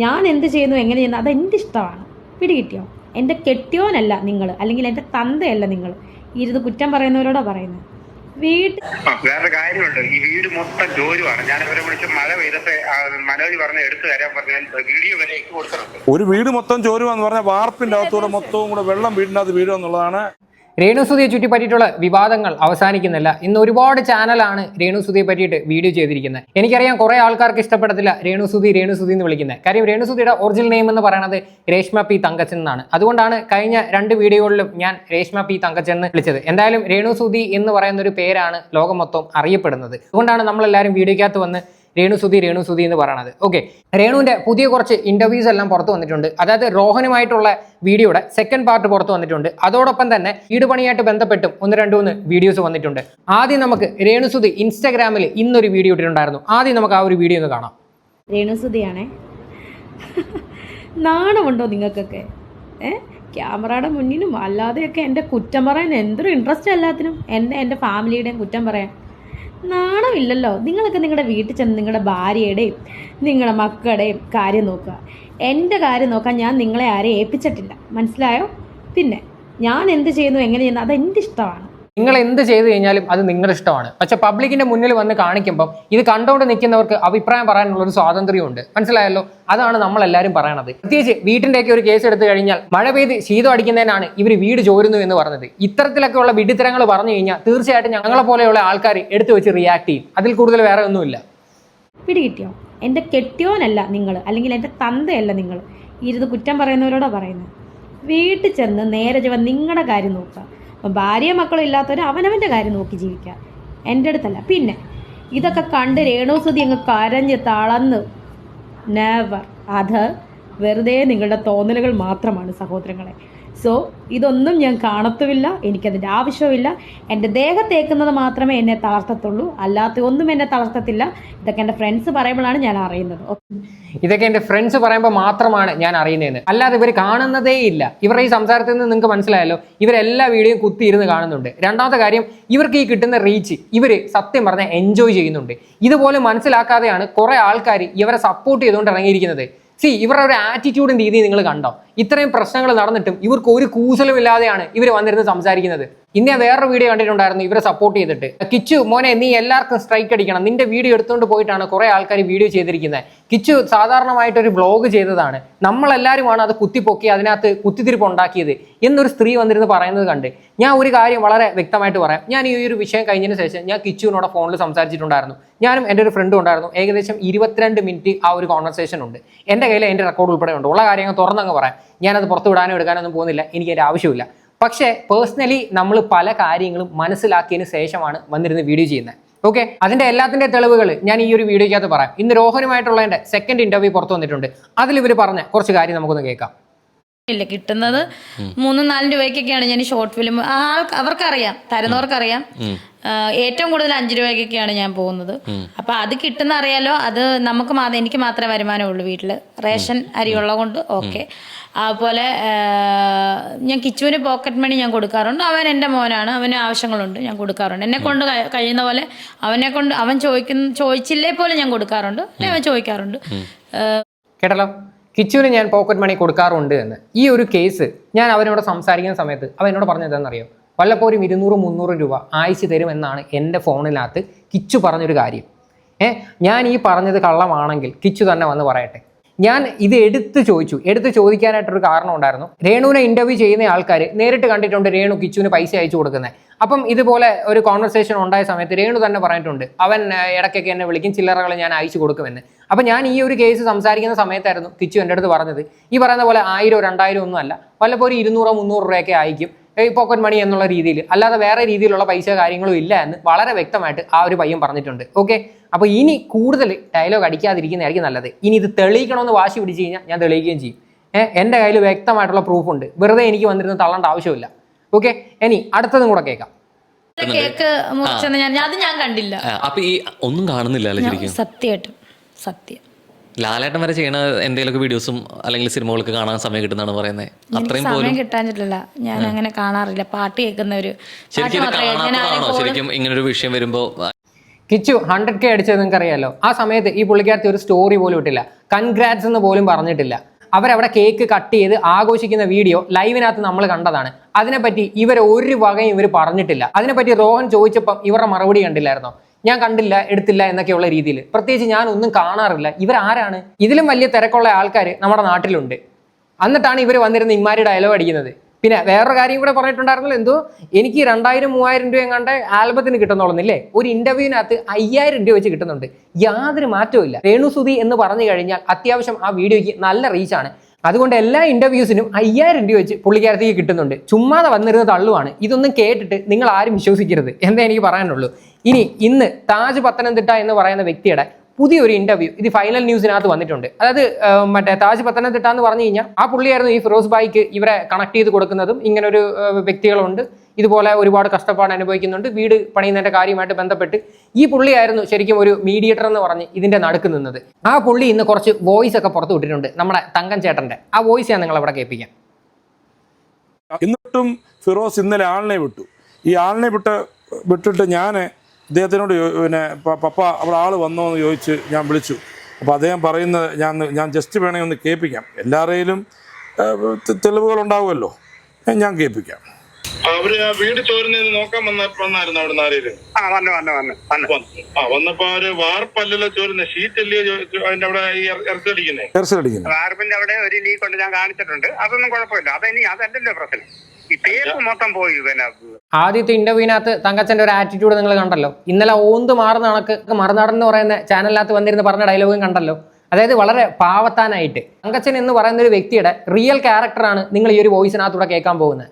ഞാൻ എന്ത് ചെയ്യുന്നു എങ്ങനെ ചെയ്യുന്നു അതെൻ്റെ ഇഷ്ടമാണ്. പിടികിട്ടിയോ? എൻ്റെ കെട്ടിയോനല്ല നിങ്ങൾ, അല്ലെങ്കിൽ എൻ്റെ തന്തയല്ല നിങ്ങൾ. ഇരുന്ന് കുറ്റം പറയുന്നവരോടാ പറയുന്നത്. വേറെ കാര്യമുണ്ട്. ഈ വീട് മൊത്തം ചോരുവാണ്. ഞാൻ അവരെ വിളിച്ച് മഴ പെയ്തപ്പോ മനോജ് പറഞ്ഞ എടുത്തു തരാൻ പറഞ്ഞാൽ വീഡിയോ വരെ കൊടുത്തിട്ടുണ്ട്. ഒരു വീട് മൊത്തം ചോരുവാന്ന് പറഞ്ഞാൽ വാർപ്പിന്റെ അകത്തൂടെ മൊത്തവും കൂടെ വെള്ളം വീടിനകത്ത് വീഴുമെന്നുള്ളതാണ്. രേണുസുതിയെ ചുറ്റിപ്പറ്റിയിട്ടുള്ള വിവാദങ്ങൾ അവസാനിക്കുന്നില്ല. ഇന്ന് ഒരുപാട് ചാനലാണ് രേണുസുതിയെ പറ്റിയിട്ട് വീഡിയോ ചെയ്തിരിക്കുന്നത്. എനിക്കറിയാം കുറെ ആൾക്കാർക്ക് ഇഷ്ടപ്പെടത്തില്ല രേണുസുതി എന്ന് വിളിക്കുന്നത്. കാര്യം രേണുസുതിയുടെ ഒറിജിനൽ നെയിം എന്ന് പറയുന്നത് രേഷ്മ പി തങ്കച്ചൻ എന്നാണ്. അതുകൊണ്ടാണ് കഴിഞ്ഞ 2 വീഡിയോകളിലും ഞാൻ രേഷ്മ പി തങ്കച്ചൻ എന്ന് വിളിച്ചത്. എന്തായാലും രേണുസുതി എന്ന് പറയുന്ന ഒരു പേരാണ് ലോകം മൊത്തം അറിയപ്പെടുന്നത്. അതുകൊണ്ടാണ് നമ്മളെല്ലാവരും വീഡിയോക്കകത്ത് വന്ന് രേണുസുതി എന്ന് പറയണത്. ഓക്കെ, രേണുവിന്റെ പുതിയ കുറച്ച് ഇന്റർവ്യൂസ് എല്ലാം പുറത്തു വന്നിട്ടുണ്ട്. അതായത് റോഹനുമായിട്ടുള്ള വീഡിയോയുടെ സെക്കൻഡ് പാർട്ട് പുറത്തു വന്നിട്ടുണ്ട്. അതോടൊപ്പം തന്നെ വീട് പണിയായിട്ട് ബന്ധപ്പെട്ടും 1-2 വീഡിയോസ് വന്നിട്ടുണ്ട്. ആദ്യം നമുക്ക് രേണുസുതി ഇൻസ്റ്റാഗ്രാമിൽ ഇന്നൊരു വീഡിയോ ഇട്ടിട്ടുണ്ടായിരുന്നു. ആദ്യം നമുക്ക് ആ ഒരു വീഡിയോ ഒന്ന് കാണാം. രേണുസുതിയാണേ, നാണമുണ്ടോ നിങ്ങൾക്കൊക്കെ? ക്യാമറയുടെ മുന്നിലും അല്ലാതെയൊക്കെ എൻ്റെ കുറ്റം പറയാൻ എന്തൊരു ഇൻട്രസ്റ്റ് എല്ലാത്തിനും. എൻ്റെ ഫാമിലിയുടെയും കുറ്റം പറയാൻ നാണമില്ലല്ലോ. നിങ്ങളൊക്കെ നിങ്ങളുടെ വീട്ടിൽ ചെന്ന് നിങ്ങളുടെ ഭാര്യയുടെയും നിങ്ങളുടെ മക്കളുടെയും കാര്യം നോക്കുക. എൻ്റെ കാര്യം നോക്കാൻ ഞാൻ നിങ്ങളെ ആരെയും ഏൽപ്പിച്ചിട്ടില്ല, മനസ്സിലായോ? പിന്നെ ഞാൻ എന്ത് ചെയ്യുന്നു എങ്ങനെ ചെയ്യുന്നു അതെൻ്റെ ഇഷ്ടമാണ്. നിങ്ങൾ എന്ത് ചെയ്തു കഴിഞ്ഞാലും അത് നിങ്ങളുടെ ഇഷ്ടമാണ്. പക്ഷെ പബ്ലിക്കിന്റെ മുന്നിൽ വന്ന് കാണിക്കുമ്പോൾ ഇത് കണ്ടുകൊണ്ട് നിൽക്കുന്നവർക്ക് അഭിപ്രായം പറയാനുള്ള ഒരു സ്വാതന്ത്ര്യമുണ്ട്. മനസ്സിലായല്ലോ? അതാണ് നമ്മളെല്ലാവരും പറയണത്. പ്രത്യേകിച്ച് വീട്ടിൻ്റെയൊക്കെ ഒരു കേസ് എടുത്തു കഴിഞ്ഞാൽ മഴ പെയ്ത് ശീതം അടിക്കുന്നതിനാണ് ഇവർ വീട് ചോരുന്നു എന്ന് പറഞ്ഞത്. ഇത്തരത്തിലൊക്കെയുള്ള വിഡിത്തരങ്ങൾ പറഞ്ഞു കഴിഞ്ഞാൽ തീർച്ചയായിട്ടും ഞങ്ങളെ പോലെയുള്ള ആൾക്കാർ എടുത്തു വെച്ച് റിയാക്ട് ചെയ്യും. അതിൽ കൂടുതൽ വേറെ ഒന്നുമില്ല. പിടികിട്ടിയോ? എൻ്റെ കെട്ടിയോനല്ല നിങ്ങൾ, അല്ലെങ്കിൽ എൻ്റെ തന്തയല്ല നിങ്ങൾ. ഇരുന്ന് കുറ്റം പറയുന്നവരോടാ പറയുന്നത്. വീട്ടിൽ ചെന്ന് നേരെ നിങ്ങളുടെ കാര്യം നോക്കുക. അപ്പം ഭാര്യ മക്കളും ഇല്ലാത്തവർ അവനവൻ്റെ കാര്യം നോക്കി ജീവിക്കുക, എൻ്റെ അടുത്തല്ല. പിന്നെ ഇതൊക്കെ കണ്ട് രേണുസുതി അങ്ങ് കരഞ്ഞ് തളർന്ന് നെവർ. അത് വെറുതെ നിങ്ങളുടെ തോന്നലുകൾ മാത്രമാണ് സഹോദരങ്ങളെ. സോ ഇതൊന്നും ഞാൻ കാണത്തുമില്ല, എനിക്കതിൻ്റെ ആവശ്യമില്ല. എൻ്റെ ദേഹത്തേക്കുന്നത് മാത്രമേ എന്നെ തളർത്തത്തുള്ളൂ, അല്ലാത്ത ഒന്നും എന്നെ തളർത്തത്തില്ല. ഇതൊക്കെ എൻ്റെ ഫ്രണ്ട്സ് പറയുമ്പോഴാണ് ഞാൻ അറിയുന്നത്. ഇതൊക്കെ എൻ്റെ ഫ്രണ്ട്സ് പറയുമ്പോൾ മാത്രമാണ് ഞാൻ അറിയുന്നതെന്ന്, അല്ലാതെ ഇവർ കാണുന്നതേ ഇല്ല. ഇവരുടെ ഈ സംസാരത്തിൽ നിന്ന് നിങ്ങൾക്ക് മനസ്സിലായല്ലോ, ഇവരെല്ലാ വീഡിയോയും കുത്തിയിരുന്ന് കാണുന്നുണ്ട്. രണ്ടാമത്തെ കാര്യം, ഇവർക്ക് ഈ കിട്ടുന്ന റീച്ച് ഇവർ സത്യം പറഞ്ഞാൽ എൻജോയ് ചെയ്യുന്നുണ്ട്. ഇതുപോലെ മനസ്സിലാക്കാതെയാണ് കുറെ ആൾക്കാർ ഇവരെ സപ്പോർട്ട് ചെയ്തുകൊണ്ട് ഇറങ്ങിയിരിക്കുന്നത്. ഇവരുടെ ഒരു ആറ്റിറ്റ്യൂഡും രീതി നിങ്ങൾ കണ്ടോ? ഇത്രയും പ്രശ്നങ്ങൾ നടന്നിട്ടും ഇവർക്ക് ഒരു കൂസലുമില്ലാതെയാണ് ഇവർ വന്നിരുന്ന് സംസാരിക്കുന്നത്. ഇന്ന് ഞാൻ വേറൊരു വീഡിയോ കണ്ടിട്ടുണ്ടായിരുന്നു ഇവരെ സപ്പോർട്ട് ചെയ്തിട്ട്. കിച്ചു മോനെ, നീ എല്ലാവർക്കും സ്ട്രൈക്ക് അടിക്കണം, നിന്റെ വീഡിയോ എടുത്തുകൊണ്ട് പോയിട്ടാണ് കുറെ ആൾക്കാർ വീഡിയോ ചെയ്തിരിക്കുന്നത്. കിച്ചു സാധാരണമായിട്ടൊരു വ്ളോഗ് ചെയ്തതാണ്, നമ്മളെല്ലാവരുമാണ് അത് കുത്തിപ്പൊക്കി അതിനകത്ത് കുത്തിത്തിരിപ്പ് ഉണ്ടാക്കിയത് എന്നൊരു സ്ത്രീ വന്നിരുന്ന് പറയുന്നത് കണ്ട് ഞാൻ ഒരു കാര്യം വളരെ വ്യക്തമായിട്ട് പറയാം. ഞാൻ ഈ ഒരു വിഷയം കഴിഞ്ഞതിന് ശേഷം ഞാൻ കിച്ചുവിനോട് ഫോണിൽ സംസാരിച്ചിട്ടുണ്ടായിരുന്നു. ഞാനും എൻ്റെ ഒരു ഫ്രണ്ടും ഉണ്ടായിരുന്നു. ഏകദേശം 22 മിനിറ്റ് ആ ഒരു കോൺവെർസേഷൻ ഉണ്ട്. എൻ്റെ കയ്യിൽ എൻ്റെ റെക്കോർഡ് ഉൾപ്പെടെ ഉണ്ട്. ഉള്ള കാര്യങ്ങൾ തുറന്നങ്ങ് പറയാം. ഞാനത് പുറത്ത് വിടാനോ എടുക്കാനൊന്നും പോകുന്നില്ല, എനിക്ക് അതിൻ്റെ ആവശ്യമില്ല. പക്ഷേ പേഴ്സണലി നമ്മൾ പല കാര്യങ്ങളും മനസ്സിലാക്കിയതിന് ശേഷമാണ് വന്നിരുന്ന് വീഡിയോ ചെയ്യുന്നത്. ഓക്കെ, അതിന്റെ എല്ലാത്തിന്റെ തെളിവുകൾ ഞാൻ ഈ ഒരു വീഡിയോക്കകത്ത് പറയാം. ഇന്ന് രോഹനുമായിട്ടുള്ള എൻ്റെ സെക്കൻഡ് ഇന്റർവ്യൂ പുറത്തു വന്നിട്ടുണ്ട്. അതിൽ ഇവർ പറഞ്ഞ കുറച്ച് കാര്യം നമുക്കൊന്ന് കേൾക്കാം. ഇല്ല, കിട്ടുന്നത് 3-4 രൂപയ്ക്കൊക്കെയാണ് ഞാൻ ഷോർട്ട് ഫിലിം. അവർക്കറിയാം, തരുന്നവർക്കറിയാം. ഏറ്റവും കൂടുതൽ 5 രൂപയ്ക്കൊക്കെയാണ് ഞാൻ പോകുന്നത്. അപ്പൊ അത് കിട്ടുന്ന അറിയാലോ. അത് നമുക്ക് എനിക്ക് മാത്രമേ വരുമാനമുള്ളൂ വീട്ടില്. റേഷൻ അരിയുള്ള കൊണ്ട് ഓക്കെ. അതുപോലെ ഞാൻ കിച്ചുവിന് പോക്കറ്റ് മണി ഞാൻ കൊടുക്കാറുണ്ട്. അവൻ എൻ്റെ മോനാണ്, അവന് ആവശ്യങ്ങളുണ്ട്, ഞാൻ കൊടുക്കാറുണ്ട്. എന്നെ കൊണ്ട് കഴിയുന്ന പോലെ അവൻ ചോദിച്ചില്ലേ പോലെ ഞാൻ കൊടുക്കാറുണ്ട്, അവൻ ചോദിക്കാറുണ്ട്. കേട്ടല്ലോ, കിച്ചുവിന് ഞാൻ പോക്കറ്റ് മണി കൊടുക്കാറുണ്ട് എന്ന്. ഈ ഒരു കേസ് ഞാൻ അവനോട് സംസാരിക്കുന്ന സമയത്ത് അവൻ എന്നോട് പറഞ്ഞതെന്നറിയോ? വല്ലപ്പോഴും 200-300 രൂപ ആഴ്ച തരുമെന്നാണ് എൻ്റെ ഫോണിനകത്ത് കിച്ചു പറഞ്ഞൊരു കാര്യം. ഞാൻ ഈ പറഞ്ഞത് കള്ളമാണെങ്കിൽ കിച്ചു തന്നെ വന്ന് പറയട്ടെ. ഞാൻ ഇത് എടുത്ത് ചോദിക്കാനായിട്ടൊരു കാരണം ഉണ്ടായിരുന്നു. രേണുവിനെ ഇന്റർവ്യൂ ചെയ്യുന്ന ആൾക്കാർ നേരിട്ട് കണ്ടിട്ടുണ്ട് രേണു കിച്ചുവിന് പൈസ അയച്ചു കൊടുക്കുന്നത്. അപ്പം ഇതുപോലെ ഒരു കോൺവെർസേഷൻ ഉണ്ടായ സമയത്ത് രേണു തന്നെ പറഞ്ഞിട്ടുണ്ട് അവൻ ഇടയ്ക്കൊക്കെ എന്നെ വിളിക്കും, ചില്ലറകൾ ഞാൻ അയച്ചു കൊടുക്കുമെന്ന്. അപ്പം ഞാൻ ഈ ഒരു കേസ് സംസാരിക്കുന്ന സമയത്തായിരുന്നു കിച്ചു എൻ്റെ അടുത്ത് പറഞ്ഞത് ഈ പറയുന്ന പോലെ 1000-2000 ഒന്നും അല്ല, വല്ലപ്പോഴും 200-300 രൂപയൊക്കെ അയക്കും ഈ പോക്കറ്റ് മണി എന്നുള്ള രീതിയിൽ, അല്ലാതെ വേറെ രീതിയിലുള്ള പൈസ കാര്യങ്ങളും ഇല്ല എന്ന് വളരെ വ്യക്തമായിട്ട് ആ ഒരു പയ്യൻ പറഞ്ഞിട്ടുണ്ട്. ഓക്കെ, അപ്പോൾ ഇനി കൂടുതൽ ഡയലോഗ് അടിക്കാതിരിക്കുന്നതായിരിക്കും നല്ലത്. ഇനി ഇത് തെളിയിക്കണമെന്ന് വാശി പിടിച്ചു കഴിഞ്ഞാൽ ഞാൻ തെളിയിക്കുകയും ചെയ്യും. എൻ്റെ കയ്യിൽ വ്യക്തമായിട്ടുള്ള പ്രൂഫ് ഉണ്ട്. വെറുതെ എനിക്ക് വന്നിരുന്ന് തള്ളേണ്ട ആവശ്യമില്ല. ഓക്കെ, ഇനി അടുത്തതും കൂടെ കേൾക്കാം. കേക്ക് മുറിച്ചെന്ന് അത് ഞാൻ കണ്ടില്ല. അപ്പൊ ഈ ഒന്നും കാണുന്നില്ല ശരിക്കും? സത്യമായിട്ടും സത്യം. ലാലേട്ടൻ വരെ ചെയ്യണ എന്തെങ്കിലുമൊക്കെ വീഡിയോസും അല്ലെങ്കിൽ സിനിമകളൊക്കെ കാണാൻ സമയം കിട്ടുന്നതാണ് പറയുന്നത്. അത്രയും സമയം കിട്ടാനിട്ടില്ല, ഞാൻ അങ്ങനെ കാണാറില്ല. പാട്ട് കേൾക്കുന്ന ഒരു ശരിക്കും ഇങ്ങനെ ഒരു വിഷയം വരുമ്പോ കിച്ചു 100K അടിച്ചത് നിങ്ങൾക്ക് അറിയാലോ. ആ സമയത്ത് ഈ പുള്ളിക്കാരത്തി ഒരു സ്റ്റോറി പോലും ഇട്ടില്ല, കൺഗ്രാറ്റ്സ് എന്ന് പോലും പറഞ്ഞിട്ടില്ല. അവരവിടെ കേക്ക് കട്ട് ചെയ്ത് ആഘോഷിക്കുന്ന വീഡിയോ ലൈവിനകത്ത് നമ്മൾ കണ്ടതാണ്. അതിനെപ്പറ്റി ഒരു വകയും ഇവർ പറഞ്ഞിട്ടില്ല. അതിനെപ്പറ്റി റോഹൻ ചോദിച്ചപ്പം ഇവരുടെ മറുപടി കണ്ടില്ലായിരുന്നോ? ഞാൻ കണ്ടില്ല, എടുത്തില്ല എന്നൊക്കെയുള്ള രീതിയിൽ. പ്രത്യേകിച്ച് ഞാൻ ഒന്നും കാണാറില്ല. ഇവരാരാണ്? ഇതിലും വലിയ തിരക്കുള്ള ആൾക്കാർ നമ്മുടെ നാട്ടിലുണ്ട്. എന്നിട്ടാണ് ഇവർ വന്നിരുന്ന് ഇമാരി ഡയലോഗ് അടിക്കുന്നത്. പിന്നെ വേറൊരു കാര്യം കൂടെ പറഞ്ഞിട്ടുണ്ടായിരുന്നല്ലോ, എന്തോ എനിക്ക് 2000-3000 രൂപ എങ്ങാണ്ട് ആൽബത്തിന് കിട്ടുന്നുള്ളില്ലേ, ഒരു ഇന്റർവ്യൂവിനകത്ത് 5000 രൂപ വെച്ച് കിട്ടുന്നുണ്ട്. യാതൊരു മാറ്റവും ഇല്ല. രേണുസുതി എന്ന് പറഞ്ഞു കഴിഞ്ഞാൽ അത്യാവശ്യം ആ വീഡിയോയ്ക്ക് നല്ല റീച്ചാണ്. അതുകൊണ്ട് എല്ലാ ഇന്റർവ്യൂസിനും 5000 രൂപ വെച്ച് പുള്ളിക്കാരത്തേക്ക് കിട്ടുന്നുണ്ട്. ചുമ്മാതെ വന്നിരുന്ന തള്ളുവാണ്. ഇതൊന്നും കേട്ടിട്ട് നിങ്ങൾ ആരും വിശ്വസിക്കരുത് എന്നേ എനിക്ക് പറയാനുള്ളൂ. ഇന്ന് താജ് പത്തനംതിട്ട എന്ന് പറയുന്ന വ്യക്തിയുടെ പുതിയൊരു ഇന്റർവ്യൂ ഇത് ഫൈനൽ ന്യൂസിനകത്ത് വന്നിട്ടുണ്ട്. അതായത് മറ്റേ താജ് പത്തനംതിട്ട എന്ന് പറഞ്ഞു കഴിഞ്ഞാൽ ആ പുള്ളിയായിരുന്നു ഈ ഫിറോസ് ബായിക്ക് ഇവരെ കണക്ട് ചെയ്ത് കൊടുക്കുന്നതും. ഇങ്ങനൊരു വ്യക്തികളുണ്ട്, ഇതുപോലെ ഒരുപാട് കഷ്ടപ്പാട് അനുഭവിക്കുന്നുണ്ട്, വീട് പണിയുന്നതിന്റെ കാര്യമായിട്ട് ബന്ധപ്പെട്ട് ഈ പുള്ളിയായിരുന്നു ശരിക്കും ഒരു മീഡിയേറ്റർ എന്ന് പറഞ്ഞ് ഇതിന്റെ നടുക്ക് നിന്നത്. ആ പുള്ളി ഇന്ന് കുറച്ച് വോയിസ് ഒക്കെ പുറത്തു വിട്ടിട്ടുണ്ട്, നമ്മുടെ തങ്കം ചേട്ടന്റെ. ആ വോയിസ് ഞാൻ നിങ്ങളവിടെ കേൾപ്പിക്കാം. എന്നിട്ടും ഫിറോസ് ഇന്നലെ ആളിനെ വിട്ടു. ഈ ആളിനെ വിട്ടിട്ട് ഞാൻ അദ്ദേഹത്തിനോട് പിന്നെ പപ്പ അവിടെ ആൾ വന്നോ എന്ന് ചോദിച്ച് ഞാൻ വിളിച്ചു. അപ്പോൾ അദ്ദേഹം പറയുന്നത് ഞാൻ ജസ്റ്റ് വേണമെങ്കിൽ ഒന്ന് കേൾപ്പിക്കാം. എല്ലാവരുടെയിലും തെളിവുകളുണ്ടാവുമല്ലോ, ഞാൻ കേൾപ്പിക്കാം. അവര് ആ വീട് ചോരുന്നതിന് നോക്കാൻ വന്നായിരുന്നു അവിടെ ആരെയും? വന്നപ്പോ അവര് വാർപ്പല്ലല്ലോ ചോരുന്ന, ഷീറ്റല്ലയോ അതിന്റെ അവിടെ ഇറച്ചടിക്കുന്നത്? വാർപ്പിന്റെ അവിടെ ഒരു ലീക്ക് ഉണ്ട്, ഞാൻ കാണിച്ചിട്ടുണ്ട്. അതൊന്നും കുഴപ്പമില്ല. അതല്ലല്ലോ പ്രശ്നം. ഈ തേപ്പ് മൊത്തം പോയി. ആദ്യത്തെ ഇന്റർവ്യൂവിനകത്ത് തങ്കച്ചന്റെ ഒരു ആറ്റിറ്റ്യൂഡ് നിങ്ങൾ കണ്ടല്ലോ. ഇന്നലെ ഓന്ത് മാറുന്ന കണക്ക് മറുനാടൻ എന്ന് പറയുന്ന ചാനലിനകത്ത് വന്നിരുന്ന് പറഞ്ഞ ഡയലോഗും കണ്ടല്ലോ. അതായത് വളരെ പാവത്താനായിട്ട് തങ്കച്ചൻ എന്ന് പറയുന്ന ഒരു വ്യക്തിയുടെ റിയൽ ക്യാരക്ടറാണ് നിങ്ങൾ ഈ ഒരു വോയിസിനകത്തൂടെ കേൾക്കാൻ പോകുന്നത്.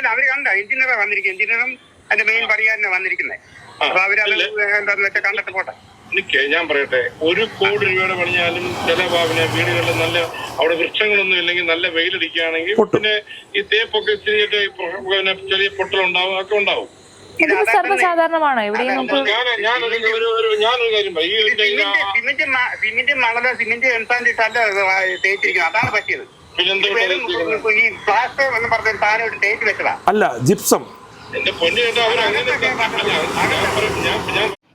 അവര് കണ്ട എഞ്ചിനീയറെ വന്നിരിക്കും, എഞ്ചിനീയറും അതിന്റെ മെയിൻ പണിക്കാരനെ വന്നിരിക്കുന്നത്. അപ്പൊ അവരത് എന്താന്ന് വെച്ചാൽ കണ്ടിട്ട് പോട്ടെ. ഞാൻ പറയട്ടെ, 1 കോടി രൂപയുടെ പണിഞ്ഞാലും ചില വീടുകളിൽ നല്ല അവിടെ വൃക്ഷങ്ങളൊന്നും ഇല്ലെങ്കിൽ നല്ല വെയിലടിക്കുകയാണെങ്കിൽ പിന്നെ ഈ തേപ്പൊക്കെ ചെറിയ പൊട്ടലുണ്ടാവും, ഒക്കെ ഉണ്ടാവും. സർവ്വസാധാരണമാണ് എവിടെയും. ഞാനൊരു കാര്യം പറയും, സിമെന്റ് മണലോ സിമെന്റ് എൻസാൻഡിട്ടല്ല തേച്ചിരിക്കുന്നത്. അതാണ് പറ്റിയത്. ഈ പ്ലാസ്റ്റർ എന്ന് പറഞ്ഞ സാധനം ഒരു തേച്ച് വെച്ചതാ, അല്ല ജിപ്സം. എന്റെ പൊന്നു കേട്ടോ, അവരങ്ങനെ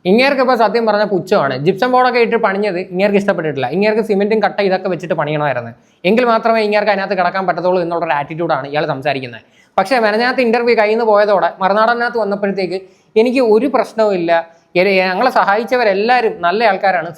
ഇങ്ങേർക്ക് ഇപ്പോൾ സത്യം പറഞ്ഞ പുച്ഛമാണ്. ജിപ്സം ബോർഡൊക്കെ ഇട്ട് പണിഞ്ഞത് ഇങ്ങേർക്ക് ഇഷ്ടപ്പെട്ടിട്ടില്ല. ഇങ്ങേർക്ക് സിമെന്റും കട്ട ഇതൊക്കെ വെച്ചിട്ട് പണിയണമായിരുന്നു. എങ്കിൽ മാത്രമേ ഇങ്ങേർക്ക് അതിനകത്ത് കിടക്കാൻ പറ്റത്തുള്ളൂ എന്നുള്ളൊരു ആറ്റിറ്റ്യൂഡാണ് ഇയാൾ സംസാരിക്കുന്നത്. പക്ഷേ മെനഞ്ഞാത്ത ഇന്റർവ്യൂ കയ്യിൽ നിന്ന് പോയതോടെ മറുനാടനകത്ത് വന്നപ്പോഴത്തേക്ക് എനിക്ക് ഒരു പ്രശ്നവും ഇല്ല, ഞങ്ങളെ സഹായിച്ചവരെല്ലാവരും നല്ല ആൾക്കാരാണ്,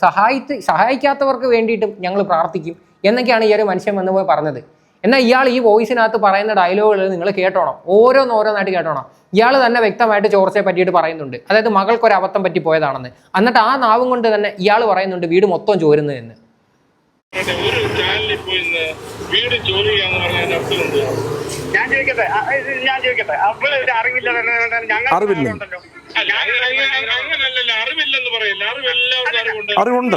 സഹായിക്കാത്തവർക്ക് വേണ്ടിയിട്ടും ഞങ്ങൾ പ്രാർത്ഥിക്കും എന്നൊക്കെയാണ് ഈ ഒരു മനുഷ്യൻ വന്നു പോയി പറഞ്ഞത്. എന്നാൽ ഇയാൾ ഈ വോയിസിനകത്ത് പറയുന്ന ഡയലോഗുകൾ നിങ്ങൾ കേട്ടോണം, ഓരോന്നായിട്ട് കേട്ടോണം. ഇയാൾ തന്നെ വ്യക്തമായിട്ട് ചോർച്ചയെ പറ്റിയിട്ട് പറയുന്നുണ്ട്. അതായത് മകൾക്കൊരു അബദ്ധം പറ്റി പോയതാണെന്ന്. എന്നിട്ട് ആ നാവും കൊണ്ട് തന്നെ ഇയാൾ പറയുന്നുണ്ട് വീട് മൊത്തം ചോരുന്നു എന്ന്. ഒരു ചാനലിൽ പോയി വീട് ചോരുകയെന്ന് പറഞ്ഞാൽ അർത്ഥമുണ്ട്. ഞാൻ ചോദിക്കട്ടെ, അവള് അറിവില്ല. അറിവില്ലെന്ന് പറയില്ല, അറിവുണ്ട്.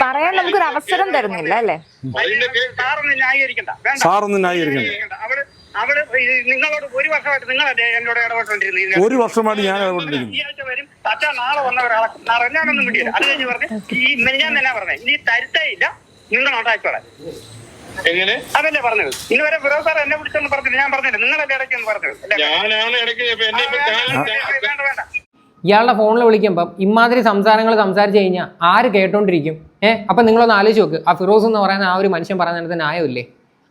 പറയാൻ നമുക്കൊരു അവസരം തരുന്നില്ല അല്ലേ? സാറൊന്നും ന്യായീകരിക്കണ്ട. അവള് നിങ്ങളോട് 1 വർഷമായിട്ട് നിങ്ങളല്ലേ എന്നോട് ഇടപെട്ടോണ്ടിരുന്നത്? 1 വർഷമായിട്ട് ഞാൻ ഇടപെട്ടിരിക്കുന്നു. ഈ ആഴ്ച വരും, അച്ഛാ നാളെ വന്നവരാളെ ഞാനൊന്നും വിടിയില്ല. അത് കഴിഞ്ഞ് പറഞ്ഞ് ഞാൻ തന്നെ പറഞ്ഞത് ഇനി തരുത്തേയില്ല, നിങ്ങൾ ഉണ്ടാക്കിക്കോളാം. എങ്ങനെ? അതല്ലേ പറഞ്ഞത്? ഇന്ന് വരെ ഫിറോസ് സാർ എന്നെ വിളിച്ചെന്ന് പറഞ്ഞില്ല, ഞാൻ പറഞ്ഞില്ല, നിങ്ങളല്ലേ ഇടയ്ക്കെന്ന് പറഞ്ഞത്. വേണ്ട. ഇയാളുടെ ഫോണിൽ വിളിക്കുമ്പം ഇമാതിരി സംസാരങ്ങൾ സംസാരിച്ച് കഴിഞ്ഞാൽ ആര് കേട്ടോണ്ടിരിക്കും? അപ്പം നിങ്ങളൊന്ന് ആലോചിച്ച് നോക്ക്. ആ ഫിറോസ് എന്ന് പറയുന്ന ആ ഒരു മനുഷ്യൻ പറയുന്നതിനകത്ത് ന്യായമില്ലേ?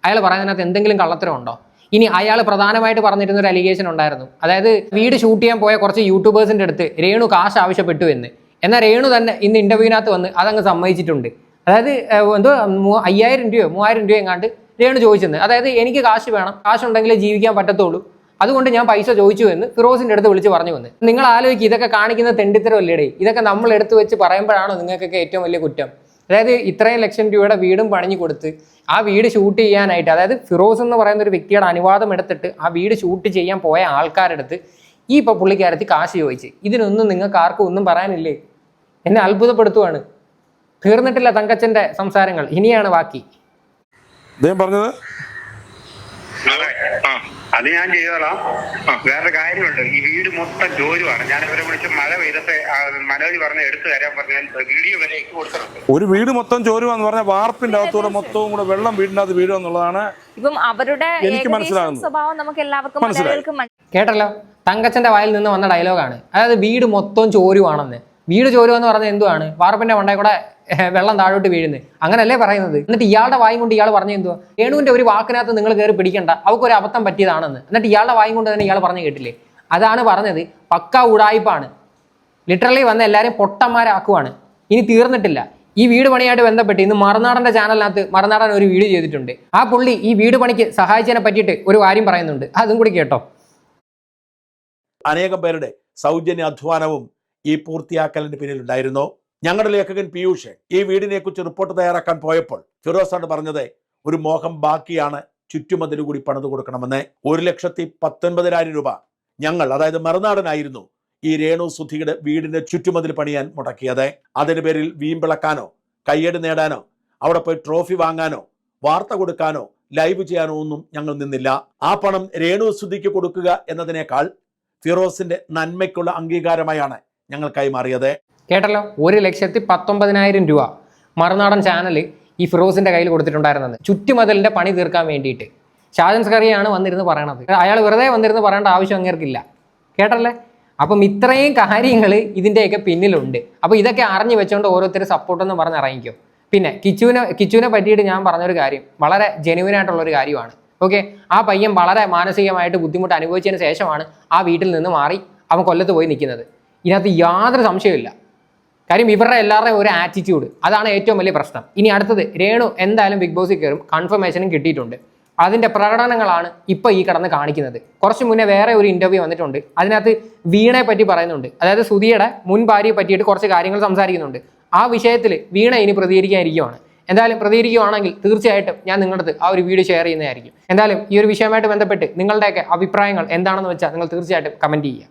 അയാൾ പറയുന്നതിനകത്ത് എന്തെങ്കിലും കള്ളത്തരം ഉണ്ടോ? ഇനി അയാൾ പ്രധാനമായിട്ട് പറഞ്ഞിരുന്ന ഒരു അലിഗേഷൻ ഉണ്ടായിരുന്നു. അതായത് വീട് ഷൂട്ട് ചെയ്യാൻ പോയ കുറച്ച് യൂട്യൂബേഴ്സിന്റെ അടുത്ത് രേണു കാശ് ആവശ്യപ്പെട്ടു എന്ന്. എന്നാൽ രേണു തന്നെ ഇന്ന് ഇന്റർവ്യൂവിനകത്ത് വന്ന് അതങ്ങ് സമ്മതിച്ചിട്ടുണ്ട്. അതായത് എന്തോ 5000 രൂപയോ 3000 രൂപയോ എങ്ങാണ്ട് രേണു ചോദിച്ചെന്ന്. അതായത് എനിക്ക് കാശ് വേണം, കാശുണ്ടെങ്കിലേ ജീവിക്കാൻ പറ്റത്തുള്ളൂ, അതുകൊണ്ട് ഞാൻ പൈസ ചോദിച്ചു എന്ന് ഫിറോസിന്റെ അടുത്ത് വിളിച്ച് പറഞ്ഞു വന്ന്. നിങ്ങൾ ആലോചിക്കുക, ഇതൊക്കെ കാണിക്കുന്ന തെണ്ടിത്തരമല്ലേടേ? ഇതൊക്കെ നമ്മൾ എടുത്തു വെച്ച് പറയുമ്പോഴാണോ നിങ്ങൾക്കൊക്കെ ഏറ്റവും വലിയ കുറ്റം? അതായത് ഇത്രയും ലക്ഷം രൂപയുടെ വീടും പണിഞ്ഞു കൊടുത്ത് ആ വീട് ഷൂട്ട് ചെയ്യാനായിട്ട്, അതായത് ഫിറോസ് എന്ന് പറയുന്ന ഒരു വ്യക്തിയുടെ അനുവാദം എടുത്തിട്ട് ആ വീട് ഷൂട്ട് ചെയ്യാൻ പോയ ആൾക്കാരെടുത്ത് ഈ ഇപ്പോൾ പുള്ളിക്കാരത്തി കാശ് ചോദിച്ച്. ഇതിനൊന്നും നിങ്ങൾക്ക് ആർക്കും ഒന്നും പറയാനില്ലേ? എന്നെ അത്ഭുതപ്പെടുത്തുവാണ്. തീർന്നിട്ടില്ല തങ്കച്ചന്റെ സംസാരങ്ങൾ, ഇനിയാണ് ബാക്കി. പറഞ്ഞത് അത് ഞാൻ ചെയ്തോളാം. വേറെ കാര്യമുണ്ട്, ഈ വീട് മൊത്തം ചോരുവാണ്. ഞാൻ അവരെ വിളിച്ച് മഴ പെയ്തപ്പോ മനോജ് പറഞ്ഞ എടുത്തു തരാൻ പറഞ്ഞാൽ വീഡിയോ വരെ എനിക്ക് കൊടുത്തിട്ടുണ്ട്. ഒരു വീട് മൊത്തം ചോരുവാന്ന് പറഞ്ഞാൽ വാർപ്പിന്റെ അകത്തൂടെ മൊത്തവും കൂടെ വെള്ളം വീടിനകത്ത് വീഴുക എന്നുള്ളതാണ് ഇപ്പം അവരുടെ എനിക്ക് മനസ്സിലാകുന്നത്. സ്വഭാവം നമുക്ക് എല്ലാവർക്കും മലയാളികൾക്കും കേട്ടല്ലോ, തങ്കച്ചന്റെ വായിൽ നിന്ന് വന്ന ഡയലോഗാണ്. അതായത് വീട് മൊത്തം ചോരുവാണെന്ന്. വീട് ചോരുവെന്ന് പറഞ്ഞാൽ എന്തുവാണ്? വാർപ്പിന്റെ മണ്ടയിൽ കൂടെ വെള്ളം താഴോട്ട് വീഴുന്നത്, അങ്ങനല്ലേ പറയുന്നത്? എന്നിട്ട് ഇയാളുടെ വായും കൊണ്ട് ഇയാൾ പറഞ്ഞ എന്തുവാ? രേണുവിന്റെ ഒരു വാക്കിനകത്ത് നിങ്ങൾ കയറി പിടിക്കണ്ട, അവൾക്കൊരു അബദ്ധം പറ്റിയതാണെന്ന്. എന്നിട്ട് ഇയാളുടെ വായും കൊണ്ട് തന്നെ ഇയാൾ പറഞ്ഞു കേട്ടില്ലേ? അതാണ് പറഞ്ഞത്, പക്ക ഉടായിപ്പാണ്. ലിറ്ററലി വന്ന് എല്ലാവരും പൊട്ടന്മാരാക്കുവാണ്. ഇനി തീർന്നിട്ടില്ല. ഈ വീട് പണിയായിട്ട് ബന്ധപ്പെട്ട് ഇന്ന് മറുനാടന്റെ ചാനലിനകത്ത് മറുനാടൻ ഒരു വീഡിയോ ചെയ്തിട്ടുണ്ട്. ആ പുള്ളി ഈ വീട് പണിക്ക് സഹായിച്ചതിനെ പറ്റിയിട്ട് ഒരു കാര്യം പറയുന്നുണ്ട്, അതും കൂടി കേട്ടോ. അനേകം പേരുടെ സൗജന്യ അധ്വാനവും ഈ പൂർത്തിയാക്കലിന് പിന്നിലുണ്ടായിരുന്നു. ഞങ്ങളുടെ ലേഖകൻ പീയൂഷ് ഈ വീടിനെ കുറിച്ച് റിപ്പോർട്ട് തയ്യാറാക്കാൻ പോയപ്പോൾ ഫിറോസാണ് പറഞ്ഞത്, ഒരു മോഹം ബാക്കിയാണ്, ചുറ്റുമതിൽ കൂടി പണിത് കൊടുക്കണമെന്ന്. 1,19,000 രൂപ ഞങ്ങൾ, അതായത് മറുനാടനായിരുന്നു ഈ രേണു സുധിയുടെ വീടിന്റെ ചുറ്റുമതിൽ പണിയാൻ മുടക്കിയത്. അതിന് പേരിൽ വീമ്പിളക്കാനോ കയ്യടി നേടാനോ അവിടെ പോയി ട്രോഫി വാങ്ങാനോ വാർത്ത കൊടുക്കാനോ ലൈവ് ചെയ്യാനോ ഒന്നും ഞങ്ങൾ നിന്നില്ല. ആ പണം രേണു സുധിക്ക് കൊടുക്കുക എന്നതിനേക്കാൾ ഫിറോസിന്റെ നന്മയ്ക്കുള്ള അംഗീകാരമായാണ് ഞങ്ങൾ കൈമാറിയത്. കേട്ടല്ലോ, 1,19,000 രൂപ മറുനാടൻ ചാനൽ ഈ ഫിറോസിന്റെ കയ്യിൽ കൊടുത്തിട്ടുണ്ടായിരുന്നത് ചുറ്റുമതിലിന്റെ പണി തീർക്കാൻ വേണ്ടിയിട്ട്. ഷാജൻ സ്കറിയാണ് വന്നിരുന്ന് പറയണത്. അയാൾ വെറുതെ വന്നിരുന്ന് പറയേണ്ട ആവശ്യം അങ്ങേർക്കില്ല. കേട്ടല്ലേ? അപ്പം ഇത്രയും കാര്യങ്ങൾ ഇതിൻ്റെയൊക്കെ പിന്നിലുണ്ട്. അപ്പോൾ ഇതൊക്കെ അറിഞ്ഞു വെച്ചുകൊണ്ട് ഓരോരുത്തർ സപ്പോർട്ടെന്ന് പറഞ്ഞ് ഇറങ്ങിക്കും. പിന്നെ കിച്ചുവിനെ പറ്റിയിട്ട് ഞാൻ പറഞ്ഞൊരു കാര്യം വളരെ ജെന്യുവനായിട്ടുള്ളൊരു കാര്യമാണ്. ഓക്കെ, ആ പയ്യൻ വളരെ മാനസികമായിട്ട് ബുദ്ധിമുട്ട് അനുഭവിച്ചതിന് ശേഷമാണ് ആ വീട്ടിൽ നിന്ന് മാറി അവൻ കൊല്ലത്ത് പോയി നിൽക്കുന്നത്. ഇതിനകത്ത് യാതൊരു സംശയമില്ല. കാര്യം ഇവരുടെ എല്ലാവരുടെയും ഒരു ആറ്റിറ്റ്യൂഡ്, അതാണ് ഏറ്റവും വലിയ പ്രശ്നം. ഇനി അടുത്തത്, രേണു എന്തായാലും ബിഗ് ബോസിൽ കയറും, കൺഫർമേഷനും കിട്ടിയിട്ടുണ്ട്. അതിൻ്റെ പ്രകടനങ്ങളാണ് ഇപ്പോൾ ഈ കടന്ന് കാണിക്കുന്നത്. കുറച്ച് മുന്നേ വേറെ ഒരു ഇൻ്റർവ്യൂ വന്നിട്ടുണ്ട്, അതിനകത്ത് വീണയെ പറ്റി പറയുന്നുണ്ട്. അതായത് സുധിയുടെ മുൻ ഭാര്യയെ പറ്റിയിട്ട് കുറച്ച് കാര്യങ്ങൾ സംസാരിക്കുന്നുണ്ട്. ആ വിഷയത്തിൽ വീണ ഇനി പ്രതികരിക്കാനിരിക്കുവാണ്. എന്തായാലും പ്രതികരിക്കുകയാണെങ്കിൽ തീർച്ചയായിട്ടും ഞാൻ നിങ്ങളുടെ അടുത്ത് ആ ഒരു വീഡിയോ ഷെയർ ചെയ്യുന്നതായിരിക്കും. എന്തായാലും ഈ ഒരു വിഷയമായിട്ട് ബന്ധപ്പെട്ട് നിങ്ങളുടെയൊക്കെ അഭിപ്രായങ്ങൾ എന്താണെന്ന് വെച്ചാൽ നിങ്ങൾ തീർച്ചയായിട്ടും കമൻറ്റ് ചെയ്യുക.